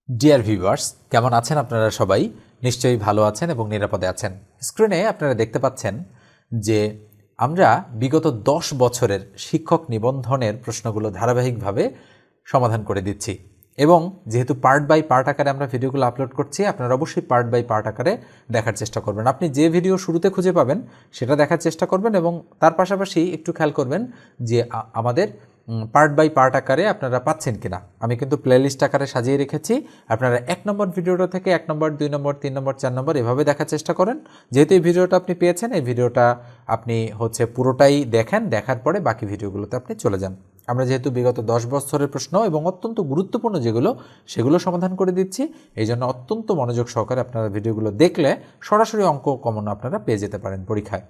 Dear viewers, কেমন আছেন আপনারা? সবাই নিশ্চয়ই ভালো আছেন এবং নিরাপদে আছেন। স্ক্রিনে আপনারা দেখতে পাচ্ছেন যে আমরা বিগত 10 বছরের শিক্ষক নিবন্ধনের প্রশ্নগুলো ধারাবাহিকভাবে সমাধান করে দিচ্ছি এবং যেহেতু পার্ট বাই পার্ট আকারে আমরা ভিডিওগুলো আপলোড করছি, আপনারা অবশ্যই পার্ট বাই পার্ট আকারে দেখার চেষ্টা করবেন। আপনি যে ভিডিও শুরুতে খুঁজে পাবেন সেটা দেখার চেষ্টা করবেন এবং তার পাশাপাশি একটু খেয়াল করবেন যে আমাদের পার্ট বাই পার্ট আকারে আপনারা পাচ্ছেন কিনা। আমি কিন্তু প্লেলিস্ট আকারে সাজিয়ে রেখেছি। আপনারা 1 নম্বর ভিডিওটা থেকে 1 নম্বর, 2 নম্বর, 3 নম্বর, 4 নম্বর এভাবে দেখার চেষ্টা করেন। যেহেতু এই ভিডিওটা আপনি পেয়েছেন, এই ভিডিওটা আপনি পুরোটাই দেখেন, দেখার পরে বাকি ভিডিওগুলোতে আপনি চলে যান। আমরা যেহেতু বিগত 10 বছরের প্রশ্ন এবং অত্যন্ত গুরুত্বপূর্ণ যেগুলো সেগুলো সমাধান করে দিচ্ছি, এই জন্য অত্যন্ত মনোযোগ সহকারে আপনারা ভিডিওগুলো দেখলে সরাসরি অঙ্ক কমন আপনারা পেয়ে যেতে পারেন পরীক্ষায়।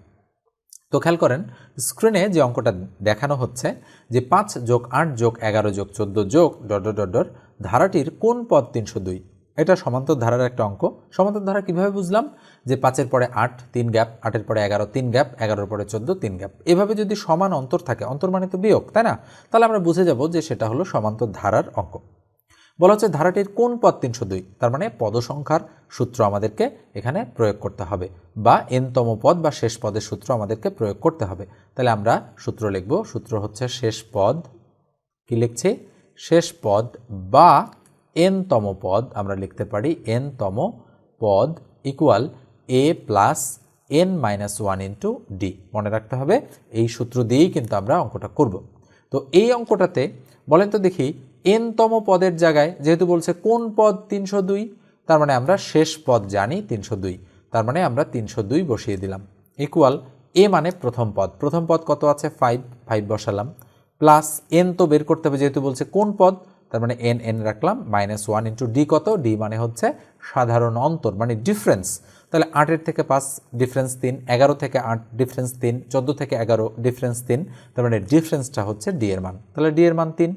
তো খেয়াল করেন, স্ক্রিনে যে অঙ্কটা দেখানো হচ্ছে যে 5 + 8 + 11 + 14 ধারাটির কোন পদ 302। এটা সমান্তর ধারার একটা অঙ্ক। সমান্তর ধারা কিভাবে বুঝলাম? যে 5-এর পরে 8 3 গ্যাপ, 8-এর পরে 11 3 গ্যাপ, 11-এর পরে 14 3 গ্যাপ। এভাবে যদি সমান অন্তর থাকে, অন্তর মানে তো বিয়োগ, তাই না? তাহলে আমরা বুঝে যাব যে সেটা হলো সমান্তর ধারার অঙ্ক। বলা হচ্ছে ধারাটির কোন পদ 302, তার মানে পদসংখ্যার সূত্র আমাদেরকে এখানে প্রয়োগ করতে হবে বা এনতম পদ বা শেষ পদের সূত্র আমাদেরকে প্রয়োগ করতে হবে। তাহলে আমরা সূত্র লিখব। সূত্র হচ্ছে শেষ পদ, কি লিখছি? শেষ পদ বা এনতম পদ আমরা লিখতে পারি এনতম পদ equal a plus n minus 1 into D. মনে রাখতে হবে, এই সূত্র দিয়েই কিন্তু আমরা অঙ্কটা করব। তো এই অঙ্কটাতে বলেন তো দেখি, এনতম পদের জায়গায় যেহেতু বলছে কোন পদ 302, তার মানে আমরা শেষ পদ জানি 302, তার মানে আমরা 302 বসিয়ে দিলাম ইকুয়াল এ মানে প্রথম পদ। প্রথম পদ কত আছে? 5 বসালাম, প্লাস এন তো বের করতে হবে যেহেতু বলছে কোন পদ, তার মানে এন রাখলাম, মাইনাস 1 ইন্টু ডি কত? ডি মানে হচ্ছে সাধারণ অন্তর, মানে ডিফারেন্স। তাহলে 8-এর থেকে 5 ডিফারেন্স 3, 11 থেকে 8 ডিফারেন্স 3, 14 থেকে 11 ডিফারেন্স 3, তার মানে ডিফারেন্সটা হচ্ছে ডি এর মান। তাহলে ডি এর মান 3।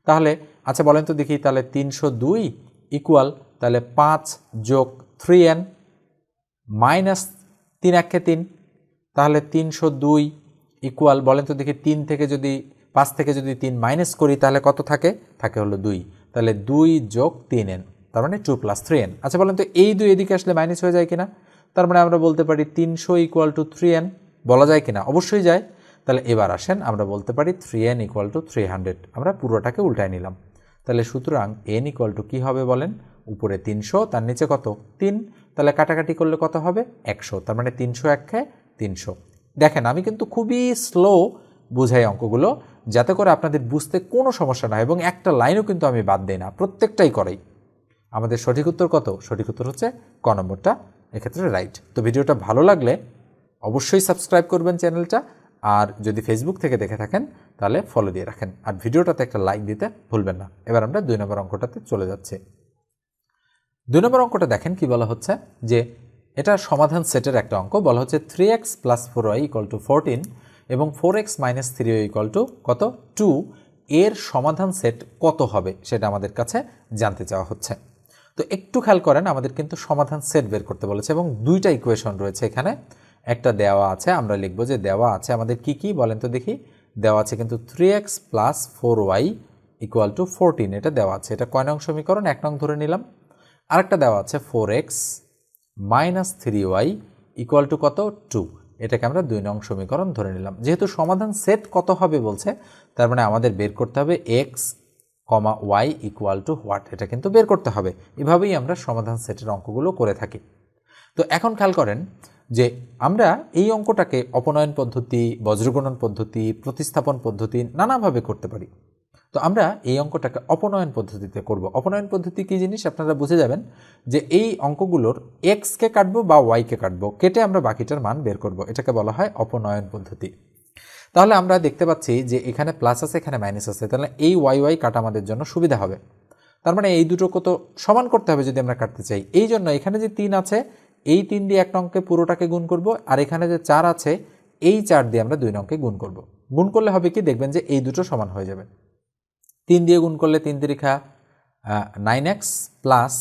তাহলে আচ্ছা বলেন তো দেখি, তাহলে 302 ইকুয়াল তাহলে 5 + 3n মাইনাস 3 1 3। তাহলে 302 ইকুয়াল বলেন তো দেখি 5 থেকে যদি 3 মাইনাস করি তাহলে কত থাকে? থাকে হলো 2। তাহলে 2 + 3n, তার মানে 2 + 3n। আচ্ছা বলেন তো এই 2 এদিকে আসলে মাইনাস হয়ে যায় কিনা? তার মানে আমরা বলতে পারি 300 = 3n। বলা যায় কিনা? অবশ্যই যায়। তাহলে এবার আসেন আমরা বলতে পারি 3n = 300। আমরা পুরোটাকে উল্টায় নিলাম। তাহলে সুতরাং n = কি হবে বলেন? উপরে 300, তার নিচে কত? 3। তাহলে কাটাকাটি করলে কত হবে? 100। তার মানে 300 1 300। দেখেন, আমি কিন্তু খুবই স্লো বুঝাই অঙ্কগুলো, যাতে করে আপনাদের বুঝতে কোনো সমস্যা না হয় এবং একটা লাইনও কিন্তু আমি বাদ দেই না, প্রত্যেকটাই করাই। আমাদের সঠিক উত্তর কত? সঠিক উত্তর হচ্ছে ক নম্বরটা, এক্ষেত্রে রাইট। তো ভিডিওটা ভালো লাগলে অবশ্যই সাবস্ক্রাইব করবেন চ্যানেলটা, আর যদি ফেসবুক থেকে দেখে থাকেন তাহলে ফলো দিয়ে রাখেন, আর ভিডিওটাতে একটা লাইক দিতে ভুলবেন না। এবার আমরা 2 নম্বর অঙ্কটাতে চলে যাচ্ছি। 2 নম্বর অঙ্কটা দেখেন কি বলা হচ্ছে, যে এটা সমাধান সেটের একটা অঙ্ক। বলা হচ্ছে 3x + 4y = 14 এবং 4x - 3y = কত? 2 এর সমাধান সেট কত হবে সেটা আমাদের কাছে জানতে চাওয়া হচ্ছে। তো একটু খেয়াল করেন, আমাদের কিন্তু সমাধান সেট বের করতে বলেছে এবং 2টা ইকুয়েশন রয়েছে এখানে। একটা দেওয়া আছে, আমরা লিখব যে দেওয়া আছে আমাদের কি কি বলেন তো দেখি। দেওয়া আছে কিন্তু 3x + 4y = 14, এটা দেওয়া আছে। এটা কয় নং সমীকরণ? 1 নং ধরে নিলাম। আরেকটা দেওয়া আছে 4x - 3y = কত? 2, এটাকে আমরা 2 নং সমীকরণ ধরে নিলাম। যেহেতু সমাধান সেট কত হবে বলছে, তার মানে আমাদের বের করতে হবে x, y = হোয়াট, এটা কিন্তু বের করতে হবে। এভাবেই আমরা সমাধান সেটের অঙ্কগুলো করে থাকি। তো এখন খেয়াল করেন যে আমরা এই অঙ্কটাকে অপনয়ন পদ্ধতি, বজ্রগণন পদ্ধতি, প্রতিস্থাপন পদ্ধতি নানাভাবে করতে পারি। তো আমরা এই অঙ্কটাকে অপনয়ন পদ্ধতিতে করব। অপনয়ন পদ্ধতি কী জিনিস আপনারা বুঝে যাবেন, যে এই অঙ্কগুলোর এক্সকে কাটবো বা ওয়াইকে কাটবো, কেটে আমরা বাকিটার মান বের করব। এটাকে বলা হয় অপনয়ন পদ্ধতি। তাহলে আমরা দেখতে পাচ্ছি যে এখানে প্লাস আছে, এখানে মাইনাস আছে, তাহলে এই ওয়াই কাটা আমাদের জন্য সুবিধা হবে। তার মানে এই দুটো কত সমান করতে হবে যদি আমরা কাটতে চাই। এই জন্য এখানে যে 3 আছে, এই 3 দিয়ে 1 নংকে পুরোটাকে গুণ করব, আর এখানে যে 4 আছে, এই 4 দিয়ে আমরা 2 নংকে গুণ করব। গুণ করলে হবে কি, দেখবেন যে এই দুটো সমান হয়ে যাবে। 3 দিয়ে গুণ করলে 3 3 9x প্লাস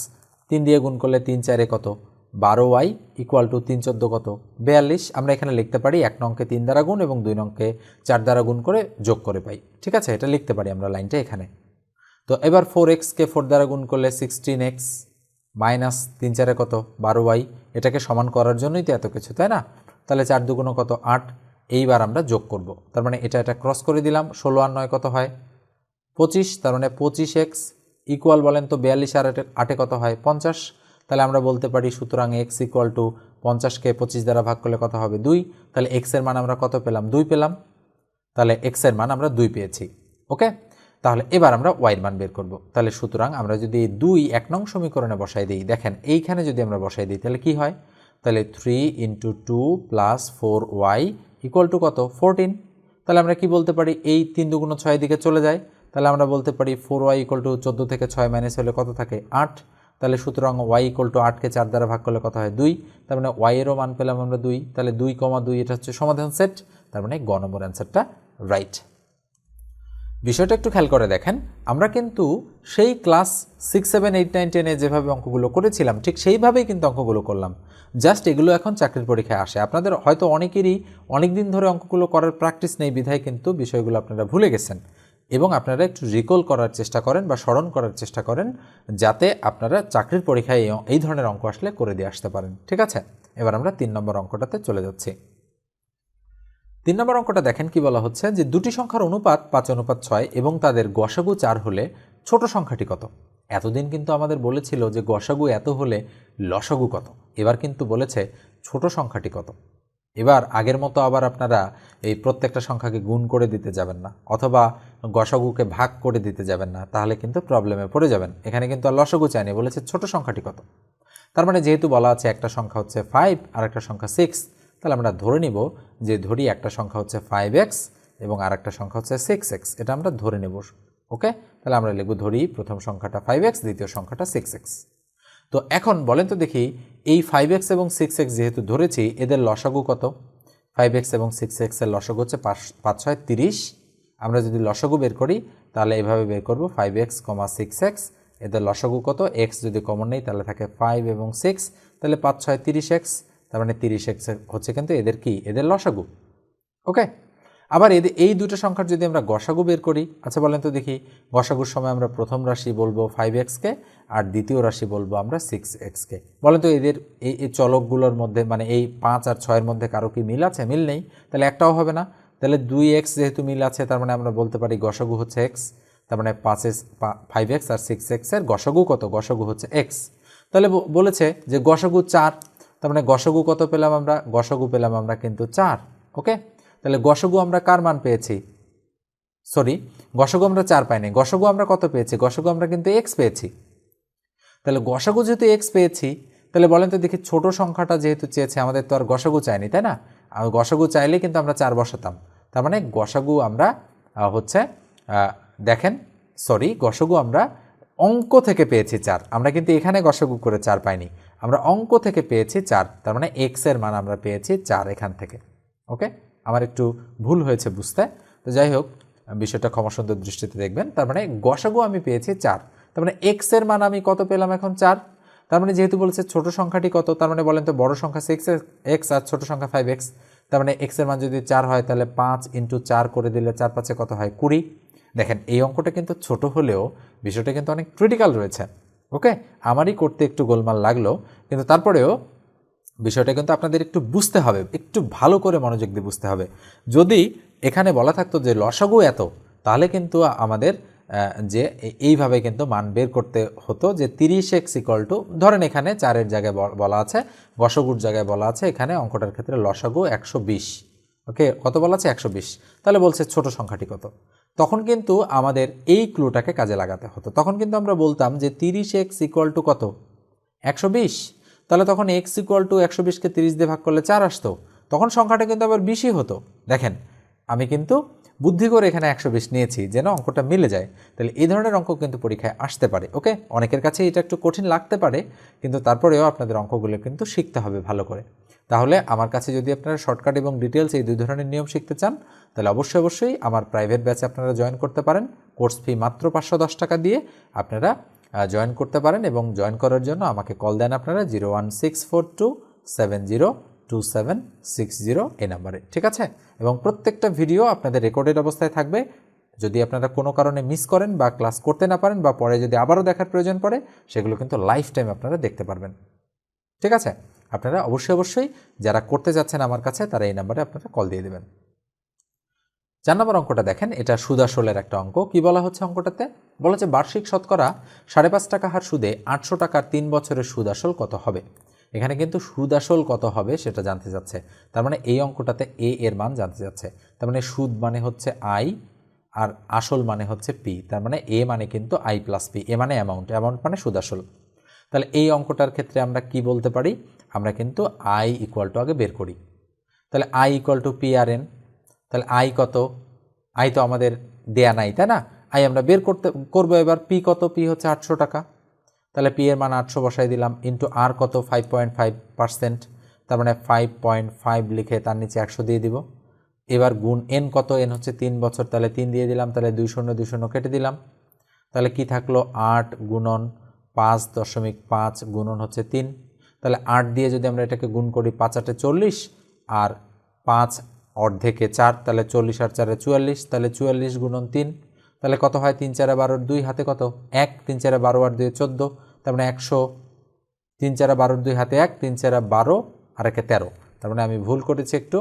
3 দিয়ে গুণ করলে 3 4 কত? 12y = 3 14 কত? 42। আমরা এখানে লিখতে পারি 1 নংকে 3 দ্বারা গুণ এবং 2 নংকে 4 দ্বারা গুণ করে যোগ করে পাই। ঠিক আছে, এটা লিখতে পারি আমরা লাইনটা এখানে। তো এবার 4x-কে 4 দ্বারা গুণ করলে 16x মাইনাস 3 4 কত 12y, এটাকে সমান করার জন্যই তো এত কিছু, তাই না? তাহলে 4 দুগুণ কত 8, এইবার আমরা যোগ করব, তার মানে এটা ক্রস করে দিলাম, 16 আর 9 কত হয় 25, তার মানে 25x ইকুয়াল বলেন তো 42 আর 8 কত হয় 50। তাহলে আমরা বলতে পারি সুতরাং x ইকুয়াল টু 50-কে 25 দ্বারা ভাগ করলে কত হবে 2, তাহলে x এর মান আমরা কত পেলাম 2 পেলাম, তাহলে x এর মান আমরা 2 পেয়েছি। ওকে, তাহলে এবার আমরা y এর মান বের করব। তাহলে সুতরাং আমরা যদি 2 1 নং সমীকরণে বসাই দিই, দেখেন এইখানে যদি আমরা বসাই দিই তাহলে কি হয়, তাহলে 3 × 2 + 4y ইকুয়াল টু কত 14। তাহলে আমরা কি বলতে পারি, এই 3 দুগুণ 6 দিকে চলে যায়, তাহলে আমরা বলতে পারি 4y ইকুয়াল টু 14 থেকে 6 মাইনাস হলে কত থাকে 8। তাহলে সুতরাং y ইকুয়াল টু 8-কে 4 দ্বারা ভাগ করলে কত হয় 2, তার মানে y এরও মান পেলাম আমরা 2, তাহলে 2, 2 এটা হচ্ছে সমাধান সেট, তার মানে গ নম্বর অ্যান্সারটা রাইট। বিষয়টা একটু খেয়াল করে দেখেন, আমরা কিন্তু সেই ক্লাস 6 7 8 9 10-এ যেভাবে অঙ্কগুলো করেছিলাম ঠিক সেইভাবেই কিন্তু অঙ্কগুলো করলাম, জাস্ট এগুলো এখন চাকরির পরীক্ষায় আসে। আপনাদের হয়তো অনেকেরই অনেক দিন ধরে অঙ্কগুলো করার প্র্যাকটিস নেই বিধায় কিন্তু বিষয়গুলো আপনারা ভুলে গেছেন, এবং আপনারা একটু রিকল করার চেষ্টা করেন বা স্মরণ করার চেষ্টা করেন, যাতে আপনারা চাকরির পরীক্ষায় এই ধরনের অঙ্ক আসলে করে দিয়ে আসতে পারেন। ঠিক আছে, এবার আমরা 3 নম্বর অঙ্কটাতে চলে যাচ্ছি। 3 নম্বর অঙ্কটা দেখেন কি বলা হচ্ছে, যে দুটি সংখ্যার অনুপাত 5:6 এবং তাদের গসাগু 4 হলে ছোট সংখ্যাটি কত। এতদিন কিন্তু আমাদের বলেছিল যে গসাগু এত হলে লসাগু কত, এবার কিন্তু বলেছে ছোট সংখ্যাটি কত। এবার আগের মতো আবার আপনারা এই প্রত্যেকটা সংখ্যাকে গুণ করে দিতে যাবেন না, অথবা গসাগুকে ভাগ করে দিতে যাবেন না, তাহলে কিন্তু প্রবলেমে পড়ে যাবেন। এখানে কিন্তু আর লসাগু চাইনি, বলেছে ছোট সংখ্যাটি কত। তার মানে যেহেতু বলা আছে একটা সংখ্যা হচ্ছে 5 আর একটা সংখ্যা 6, তাহলে আমরা ধরে নিব যে ধরি একটা সংখ্যা হচ্ছে 5x এবং আর একটা সংখ্যা হচ্ছে 6x, এটা আমরা ধরে নেব। ওকে, তাহলে আমরা লিখব ধরি প্রথম সংখ্যাটা 5x, দ্বিতীয় সংখ্যাটা 6x। তো এখন বলেন তো দেখি, এই 5x এবং 6x যেহেতু ধরেছি, এদের লসাগু কত। 5x এবং 6x এর লসাগু হচ্ছে 5 5 6 30। আমরা যদি লসাগু বের করি তাহলে এভাবে বের করব 5x, 6x, এদের লসাগু কত, x যদি কমন নেই তাহলে থাকে 5 এবং 6, তাহলে 5 6 30x, তার মানে 30x হচ্ছে কিন্তু এদের কি, এদের লসাগু। ওকে, আবার এই দুটো সংখ্যার যদি আমরা গসাগু বের করি, আচ্ছা বলেন তো দেখি, গসাগুর সময় আমরা প্রথম রাশি বলবো 5x-কে আর দ্বিতীয় রাশি বলবো আমরা 6x-কে। বলেন তো এদের এই চলকগুলোর মধ্যে, মানে এই 5 আর 6-এর মধ্যে কারো কি মিল আছে? মিল নেই, তাহলে একটাও হবে না। তাহলে 2x যেহেতু মিল আছে, তার মানে আমরা বলতে পারি গসাগু হচ্ছে x, তার মানে 5x আর 6x-এর গসাগু কত, গসাগু হচ্ছে x। তাহলে বলেছে যে গসাগু 4, তার মানে গসাগু কত পেলাম আমরা, গসাগু পেলাম আমরা কিন্তু 4। ওকে, তাহলে গসাগু আমরা কার মান পেয়েছি, সরি গসাগু আমরা 4 পাইনি, গসাগু আমরা কত পেয়েছি, গসাগু আমরা কিন্তু x পেয়েছি। তাহলে গসাগু যেহেতু x পেয়েছি, তাহলে বলেন তো দেখি ছোট সংখ্যাটা যেহেতু চেয়েছে, আমাদের তো আর গসাগু চাইনি, তাই না? আর গসাগু চাইলে কিন্তু আমরা 4 বসাতাম, তার মানে গসাগু আমরা হচ্ছে দেখেন, সরি গসাগু আমরা অঙ্ক থেকে পেয়েছি 4, আমরা কিন্তু এখানে গসাগু করে 4 পাইনি, আমরা অঙ্ক থেকে পেয়েছি 4, তার মানে x এর মান আমরা পেয়েছি 4 এখান থেকে। ওকে, আমার একটু ভুল হয়েছে বুঝতে, তো যাই হোক বিষয়টা ক্ষমাসুন্দর দৃষ্টিতে দেখবেন। তার মানে গসাগু আমি পেয়েছি 4, তার মানে x এর মান আমি কত পেলাম এখন 4। তার মানে যেহেতু বলেছে ছোট সংখ্যাটি কত, তার মানে বলেন তো বড় সংখ্যা 6x আর ছোট সংখ্যা 5x, তার মানে x এর মান যদি 4 হয় তাহলে 5 × 4 করে দিলে 4 5 কত হয় 20। দেখেন এই অঙ্কটা কিন্তু ছোট হলেও বিষয়টা কিন্তু অনেক ক্রিটিক্যাল রয়েছে। ওকে, আমারই করতে একটু গোলমাল লাগলো, কিন্তু তারপরেও বিষয়টা কিন্তু আপনাদের একটু বুঝতে হবে, একটু ভালো করে মনোযোগ দিয়ে বুঝতে হবে। যদি এখানে বলা থাকতো যে লসাগু এত, তাহলে কিন্তু আমাদের যে এইভাবে কিন্তু মান বের করতে হতো যে 30x ইকুয়াল টু, ধরেন এখানে 4-এর জায়গায় বলা আছে, গসাগুর জায়গায় বলা আছে, এখানে অঙ্কটার ক্ষেত্রে লসাগু 120। ওকে, কত বলা আছে 120, তাহলে বলছে ছোট সংখ্যাটি কত। তখন কিন্তু আমাদের এই ক্লুটাকে কাজে লাগাতে হতো, তখন কিন্তু আমরা বলতাম যে 30x ইকুয়াল টু কত 120, তাহলে তখন x ইকুয়াল টু 120-কে 30 দিয়ে ভাগ করলে 4 আসতো, তখন সংখ্যাটা কিন্তু আবার 20ই হতো। দেখেন আমি কিন্তু বুদ্ধি করে এখানে 120 নিয়েছি যেন অঙ্কটা মিলে যায়, তাহলে এই ধরনের অঙ্ক কিন্তু পরীক্ষায় আসতে পারে। ওকে, অনেকের কাছে এটা একটু কঠিন লাগতে পারে, কিন্তু তারপরেও আপনাদের অঙ্কগুলো কিন্তু শিখতে হবে ভালো করে। তাহলে আমার কাছে যদি আপনারা শর্টকাট এবং ডিটেলস এই দুই ধরনের নিয়ম শিখতে চান, তাহলে অবশ্যই আমার প্রাইভেট ব্যাচে আপনারা জয়েন করতে পারেন। কোর্স ফি মাত্র 510 টাকা দিয়ে আপনারা জয়েন করতে পারেন, এবং জয়েন করার জন্য আমাকে কল দেন আপনারা 01642702760 এই নাম্বারে। ঠিক আছে, এবং প্রত্যেকটা ভিডিও আপনাদের রেকর্ডেড অবস্থায় থাকবে, যদি আপনারা কোনো কারণে মিস করেন বা ক্লাস করতে না পারেন বা পরে যদি আবারও দেখার প্রয়োজন পড়ে, সেগুলো কিন্তু লাইফ টাইম আপনারা দেখতে পারবেন। ঠিক আছে, আপনারা অবশ্যই যারা করতে যাচ্ছেন আমার কাছে তারা এই নাম্বারে আপনারা কল দিয়ে দেবেন। 4 নম্বর অঙ্কটা দেখেন, এটা সুদ আসলের একটা অঙ্ক। কি বলা হচ্ছে অঙ্কটাতে? বলা হচ্ছে বার্ষিক শতকরা 5.5 টাকা হার সুদে 800 টাকার 3 বছরের সুদ আসল কত হবে। এখানে কিন্তু সুদ আসল কত হবে সেটা জানতে যাচ্ছে। তার মানে এই অঙ্কটাতে এ এর মান জানতে যাচ্ছে। তার মানে সুদ মানে হচ্ছে আই আর আসল মানে হচ্ছে পি। তার মানে এ মানে কিন্তু আই প্লাস পি, এ মানে অ্যামাউন্ট, অ্যামাউন্ট মানে সুদ আসল। তাহলে এই অঙ্কটার ক্ষেত্রে আমরা কি বলতে পারি? আমরা কিন্তু আই ইকুয়াল টু আগে বের করি। তাহলে I equal to P R N. তাহলে আই কত? আই তো আমাদের দেয়া নাই, তাই না? আই আমরা বের করবো এবার। পি কত? পি হচ্ছে 800 টাকা। তাহলে পি এর মান 800 বসাই দিলাম, ইন্টু আর কত? 5.5%। তার মানে 5.5 লিখে তার নিচে 100 দিয়ে দিব। এবার গুণ এন কত? এন হচ্ছে 3 বছর, তাহলে 3 দিয়ে দিলাম। তাহলে 2 শূন্য 2 শূন্য কেটে দিলাম। তাহলে কি থাকলো? 8 গুণন 5.5 গুণন হচ্ছে 3। তাহলে 8 দিয়ে যদি আমরা এটাকে গুণ করি, 5 8 40 আর 5 অর্ধেকে 4, তাহলে 40 আর 4 44। তাহলে 44 গুণন 3, তাহলে কত হয়? 3 4 12, 2 হাতে কত? 1, 3 4 12 আর 2 14। তার মানে 100। 3 4 12, 2 হাতে 1, 3 4 12 আর 1 13। তার মানে আমি ভুল করেছি একটু।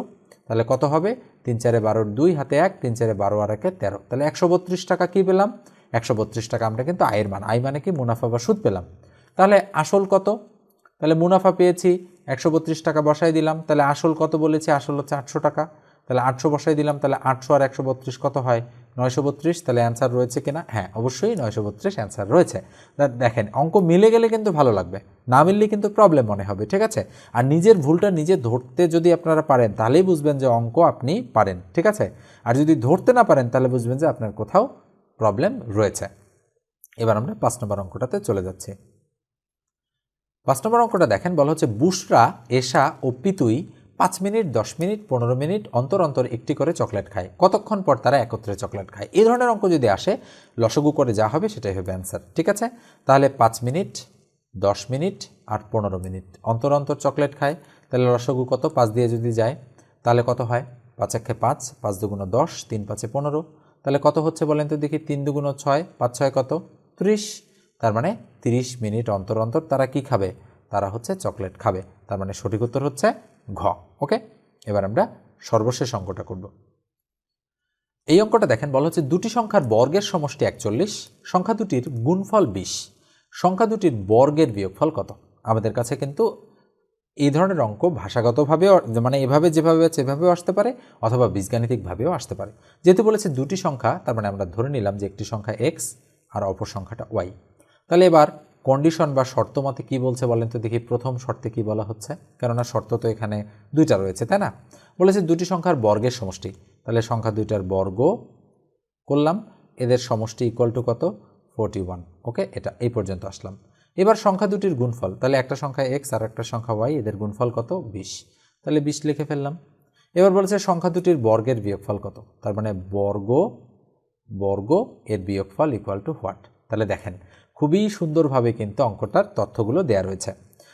তাহলে কত হবে? 3 4 12, 2 হাতে 1, 3 4 12 আর 1 13। তাহলে 132 টাকা কি পেলাম? 132 টাকা আমরা কিন্তু আয়ের মান, আয় মানে কি? মুনাফা বা সুদ পেলাম। তাহলে আসল কত? তাহলে মুনাফা পেয়েছি, 132 টাকা বসাই দিলাম। তাহলে আসল কত বলেছি? আসল হচ্ছে 800 টাকা। তাহলে 800 বসাই দিলাম। তাহলে 800 আর 132 কত হয়? 932। তাহলে অ্যান্সার রয়েছে কিনা? হ্যাঁ, অবশ্যই 932 অ্যান্সার রয়েছে। দেখেন, অঙ্ক মিলে গেলে কিন্তু ভালো লাগবে, না মিললে কিন্তু প্রবলেম মনে হবে। ঠিক আছে, আর নিজের ভুলটা নিজে ধরতে যদি আপনারা পারেন তাহলেই বুঝবেন যে অঙ্ক আপনি পারেন। ঠিক আছে, আর যদি ধরতে না পারেন তাহলে বুঝবেন যে আপনার কোথাও প্রবলেম রয়েছে। এবার আমরা 5 নম্বর অঙ্কটাতে চলে যাচ্ছি। 5 নম্বর অঙ্কটা দেখেন, বলা হচ্ছে বুশরা, এশা ও পিতুই 5 মিনিট, 10 মিনিট, 15 মিনিট অন্তর অন্তর একটি করে চকলেট খায়। কতক্ষণ পর তারা একত্রে চকলেট খায়? এই ধরনের অঙ্ক যদি আসে, লসগু করে যা হবে সেটাই হবে অ্যান্সার। ঠিক আছে, তাহলে 5 মিনিট, 10 মিনিট আর 15 মিনিট অন্তর অন্তর চকলেট খায়। তাহলে লসগু কত? 5 দিয়ে যদি যায় তাহলে কত হয়? 5 একে 5, 5 দুগুণ 10, 3 5 15। তাহলে কত হচ্ছে বলেন তো দেখি? 3 দুগুণ 6, 5 6 কত? 30। তার মানে 30 মিনিট অন্তর অন্তর তারা কি খাবে? তারা হচ্ছে চকলেট খাবে। তার মানে সঠিক উত্তর হচ্ছে ঘ। ওকে, এবার আমরা সর্বশেষ অঙ্কটা করব। এই অঙ্কটা দেখেন, বলা হচ্ছে দুটি সংখ্যার বর্গের সমষ্টি 41, সংখ্যা দুটির গুণফল 20, সংখ্যা দুটির বর্গের বিয়োগফল কত? আমাদের কাছে কিন্তু এই ধরনের অঙ্ক ভাষাগতভাবেও, মানে এভাবে যেভাবে আছে এভাবেও আসতে পারে, অথবা বীজগাণিতিকভাবেও আসতে পারে। যেহেতু বলেছে দুটি সংখ্যা, তার মানে আমরা ধরে নিলাম যে একটি সংখ্যা এক্স আর অপর সংখ্যাটা ওয়াই। তাহলে এবার কন্ডিশন বা শর্ত মতে কী বলছে বলেন তো দেখি? প্রথম শর্তে কি বলা হচ্ছে? কেননা শর্ত তো এখানে দুইটা রয়েছে, তাই না? বলেছে দুটি সংখ্যার বর্গের সমষ্টি। তাহলে সংখ্যা দুইটার বর্গ করলাম, এদের সমষ্টি ইকুয়াল টু কত? 41। ওকে, এটা এই পর্যন্ত আসলাম। এবার সংখ্যা দুটির গুণফল, তাহলে একটা সংখ্যা এক্স আর একটা সংখ্যা ওয়াই, এদের গুণফল কত? 20। তাহলে 20 লিখে ফেললাম। এবার বলেছে সংখ্যা দুটির বর্গের বিয়োগফল কত? তার মানে বর্গ এর বিয়োগফল ইকুয়াল টু হোয়াট? তাহলে দেখেন, খুবই সুন্দরভাবে কিন্তু অঙ্কটার তথ্যগুলো দেওয়া রয়েছে।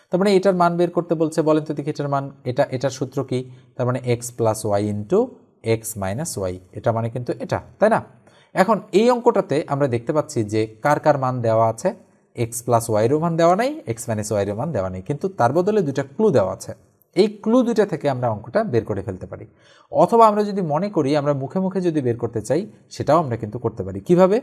তার মানে এটার মান বের করতে বলছে। বলেন তো দেখি এটার মান, এটার সূত্র কি? তার মানে X plus Y into X minus Y, এটা মানে কিন্তু এটা, তাই না? এখন এই অঙ্কটাতে আমরা দেখতে পাচ্ছি যে কার কার মান দেওয়া আছে? এক্স প্লাস ওয়াইয়েরও মান দেওয়া নেই, এক্স মাইনাস ওয়াইয়েরও মান দেওয়া নেই, কিন্তু তার বদলে দুটা ক্লু দেওয়া আছে। এই ক্লু দুটা থেকে আমরা অঙ্কটা বের করে ফেলতে পারি, অথবা আমরা যদি মনে করি আমরা মুখে মুখে যদি বের করতে চাই সেটাও আমরা কিন্তু করতে পারি। কিভাবে?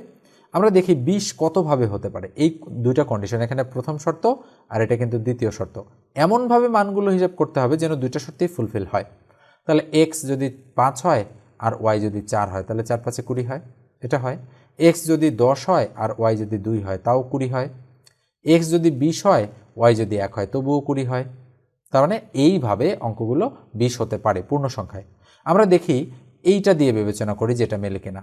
আমরা দেখি 20 কতভাবে হতে পারে। এই দুইটা কন্ডিশন, এখানে প্রথম শর্ত আর এটা কিন্তু দ্বিতীয় শর্ত, এমনভাবে মানগুলো হিসাব করতে হবে যেন দুইটা শর্তেই ফুলফিল হয়। তাহলে এক্স যদি 5 হয় আর ওয়াই যদি 4 হয়, তাহলে 4 5 20 হয়, এটা হয়। এক্স যদি 10 হয় আর ওয়াই যদি 2 হয়, তাও 20 হয়। এক্স যদি 20 হয়, ওয়াই যদি 1 হয়, তবুও 20 হয়। তার মানে এইভাবে অঙ্কগুলো 20 হতে পারে পূর্ণ সংখ্যায়। আমরা দেখি এইটা দিয়ে বিবেচনা করি যেটা মেলে কিনা।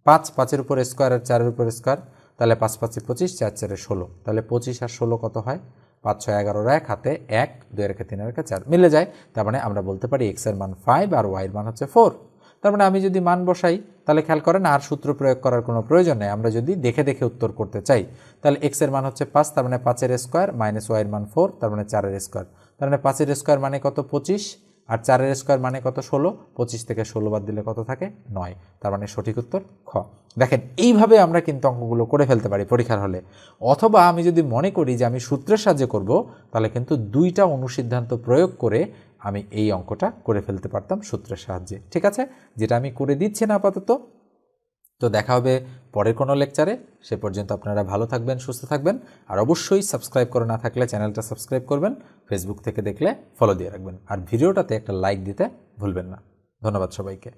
5 5-এর উপর স্কোয়ার আর 4-এর উপর স্কোয়ার, তাহলে 5 5 25, 4 4 16, তাহলে 25 আর 16 কত হয়? 5 6 11 1 হাতে 1, 2 রেখে 3 রেখে 4, মিলে যায়। তার মানে আমরা বলতে পারি এক্স এর মান 5 আর ওয়াই এর মান হচ্ছে 4। তার মানে আমি যদি মান বসাই, তাহলে খেয়াল করেন আর সূত্র প্রয়োগ করার কোনো প্রয়োজন নেই। আমরা যদি দেখে দেখে উত্তর করতে চাই, তাহলে এক্স এর মান হচ্ছে 5, তার মানে 5-এর স্কোয়ার মাইনাস ওয়াই এর মান 4, তার মানে 4-এর স্কোয়ার, তার মানে 5-এর স্কোয়ার মানে কত? 25, আর 4 এর স্কোয়ার মানে কত 16, 25 থেকে 16 বাদ দিলে কত থাকে 9, তার মানে সঠিক উত্তর খ। দেখেন এইভাবে আমরা কিন্তু অঙ্কগুলো করে ফেলতে পারি পরীক্ষার হলে। অথবা আমি যদি মনে করি যে আমি সূত্রের সাহায্যে করব, তাহলে কিন্তু 2টা অনুসিদ্ধান্ত প্রয়োগ করে আমি এই অঙ্কটা করে ফেলতে পারতাম সূত্রের সাহায্যে। ঠিক আছে, যেটা আমি করে দিচ্ছি না আপাতত। তো দেখা হবে পরের কোনো লেকচারে। সে পর্যন্ত আপনারা ভালো থাকবেন, সুস্থ থাকবেন। আর অবশ্যই সাবস্ক্রাইব করে না থাকলে চ্যানেলটা সাবস্ক্রাইব করবেন, ফেসবুক থেকে দেখলে ফলো দিয়ে রাখবেন, আর ভিডিওটাতে একটা লাইক দিতে ভুলবেন না। ধন্যবাদ সবাইকে।